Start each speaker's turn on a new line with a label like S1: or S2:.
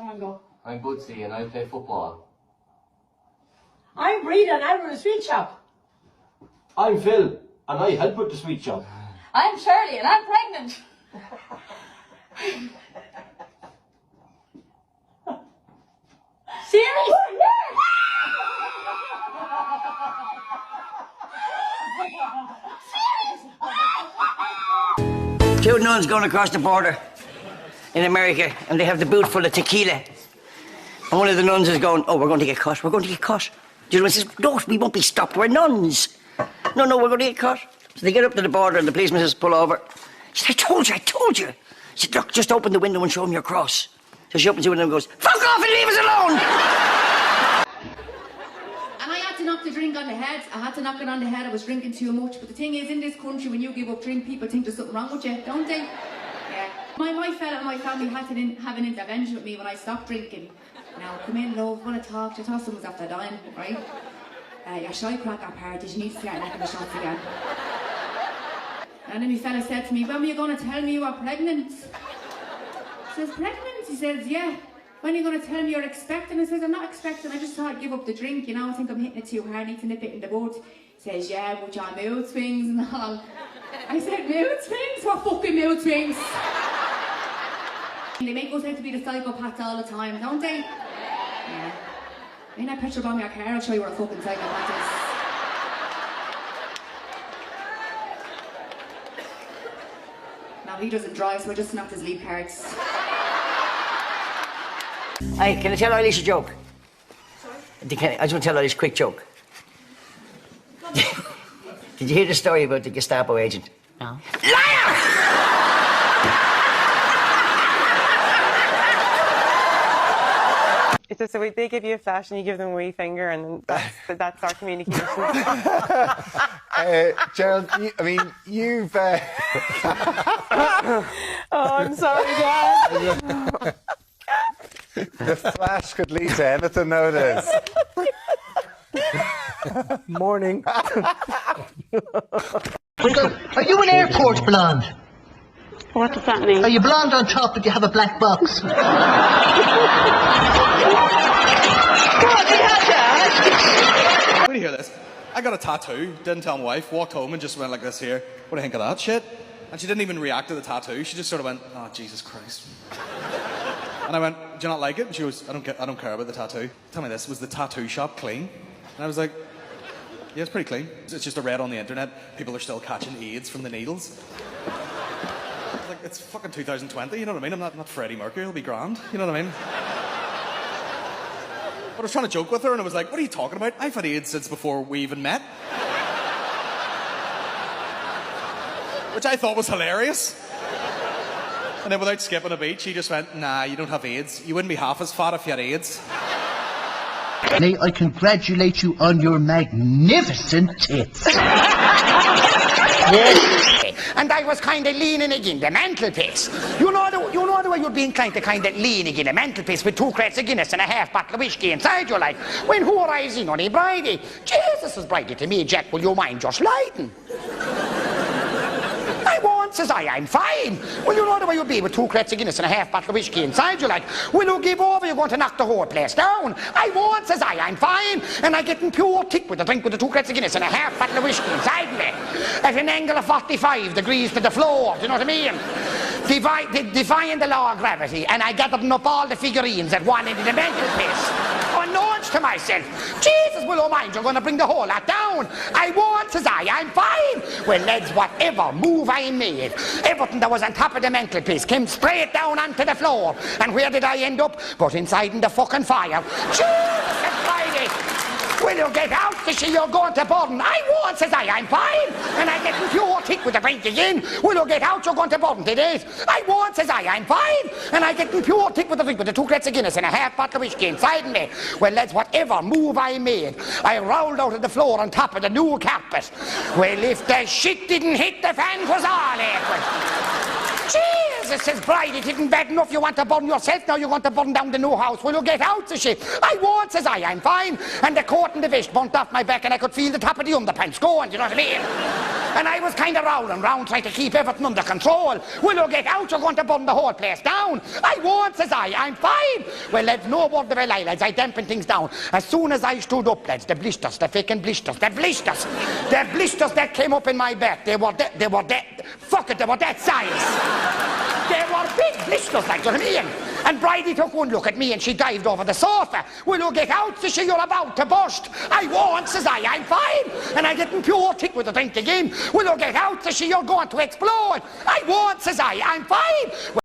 S1: Someone go.
S2: I'm Bootsy and I play football.
S1: I'm Rita and I run a sweet shop.
S3: I'm Phil and I help with the sweet shop.
S4: I'm Shirley and I'm pregnant.
S1: Serious?
S5: Two nuns going across the border in America, and they have the boot full of tequila. And one of the nuns is going, "Oh, we're going to get caught. We're going to get caught." The other one says, "No, we won't be stopped. We're nuns." No, we're going to get caught. So they get up to the border, and the policeman says, "Pull over." She said, I told you. She said, "Look, just open the window and show him your cross." So she opens the window and goes, "Fuck off and leave us alone!"
S6: And I had to knock the drink on the head. I had to knock it on the head. I was drinking too much. But the thing is, in this country, when you give up drink, people think there's something wrong with you, don't they? Yeah. My fella and my family had to have an intervention with me when I stopped drinking. Now, come in, love, want to talk. I thought someone's after dying, right? Your shy crack apart, you need to start making the shots again. And then my fella said to me, "When were you going to tell me you were pregnant?" I says, "Pregnant?" He says, "Yeah. When are you going to tell me you're expecting?" I says, "I'm not expecting, I just thought I'd give up the drink, you know, I think I'm hitting it too hard, I need to nip it in the bud." He says, "Yeah, but your mood swings and all." I said, "Mood swings? What fucking mood swings?" They make us out to be the psychopaths all the time, don't they? Yeah. Ain't that petrol bomb your car? I'll show you what a fucking psychopath is. Now, he doesn't drive, so I just knocked his lead cards.
S5: Hey, can I tell Eilish a joke? Sorry? I just want to tell Eilish a quick joke. Did you hear the story about the Gestapo agent?
S4: No.
S5: Liar!
S7: It's just a way they give you a flash and you give them a wee finger, and that's our communication.
S8: Gerald, you've.
S7: Oh, I'm sorry, Dad.
S8: The flash could lead to anything nowadays.
S9: Morning.
S10: Are you an airport blonde?
S4: What does that mean?
S10: Are you blonde on top but you have a black box?
S11: Wait to hear this. I got a tattoo, didn't tell my wife, walked home and just went like this here. What do you think of that shit? And she didn't even react to the tattoo. She just sort of went, "Oh, Jesus Christ." And I went, "Do you not like it?" And she goes, I don't care about the tattoo. Tell me this, was the tattoo shop clean? And I was like, "Yeah, it's pretty clean. It's just a read on the internet. People are still catching AIDS from the needles." I was like, it's fucking 2020, you know what I mean? I'm not Freddie Mercury, it'll be grand, you know what I mean? But I was trying to joke with her and I was like, "What are you talking about? I've had AIDS since before we even met." Which I thought was hilarious. And then without skipping a beat, she just went, "Nah, you don't have AIDS. You wouldn't be half as fat if you had AIDS."
S10: May I congratulate you on your magnificent tits.
S5: And I was kind of leaning against the mantelpiece. You know the way you'd be inclined to kind of lean against the mantelpiece with 2 crates of Guinness and a half bottle of whiskey inside you, like, when who arrives in on a Bridie? Jesus is Bridie to me, Jack, will you mind just lighting? I won't, says I'm fine. Well, you know the way you'd be with 2 crates of Guinness and a half bottle of whiskey inside you, like, will you give over, you're going to knock the whole place down? I won't, says I'm fine. And I get in pure tick with a drink with the 2 crates of Guinness and a half bottle of whiskey inside me. At an angle of 45 degrees to the floor, do you know what I mean? Defying the law of gravity, and I gathered up all the figurines at one end of the mantelpiece. Unknowns to myself, Jesus, will you mind, you're going to bring the whole lot down. I won't, says I'm fine. Well, lads, whatever move I made, everything that was on top of the mantelpiece came straight down onto the floor. And where did I end up? But inside in the fucking fire. Jesus Friday. Will you get out to see you're going to Borden? I won't, says I'm fine. And I get in pure tick with the drink again. Will you get out, you're going to Borden today? I won't, says I'm fine. And I get in pure tick with the drink with the 2 crates of Guinness and a half bottle of whiskey inside me. Well, lads, whatever move I made, I rolled out of the floor on top of the new carpet. Well, if the shit didn't hit the fan, 'twas all April. Jesus, says Bride, it isn't bad enough you want to burn yourself, now you want to burn down the new house. Will you get out the shit? I won't, says I'm fine. And the coat and the vest bumped off my back and I could feel the top of the underpants going, do you know what I mean? And I was kind of rolling round trying to keep everything under control. Will you get out? You're going to burn the whole place down. I won't, says I'm fine. Well, lads, no word of a lie, lads. I dampened things down. As soon as I stood up, lads, the blisters that came up in my back, they were that size. They were big blisters, like, you know what I mean? And Bridie took one look at me and she dived over the sofa. Will you get out, says she, you're about to burst. I won't, says I'm fine. And I getting pure tick with the drink again. Will you get out, says she, you're going to explode. I won't, says I'm fine.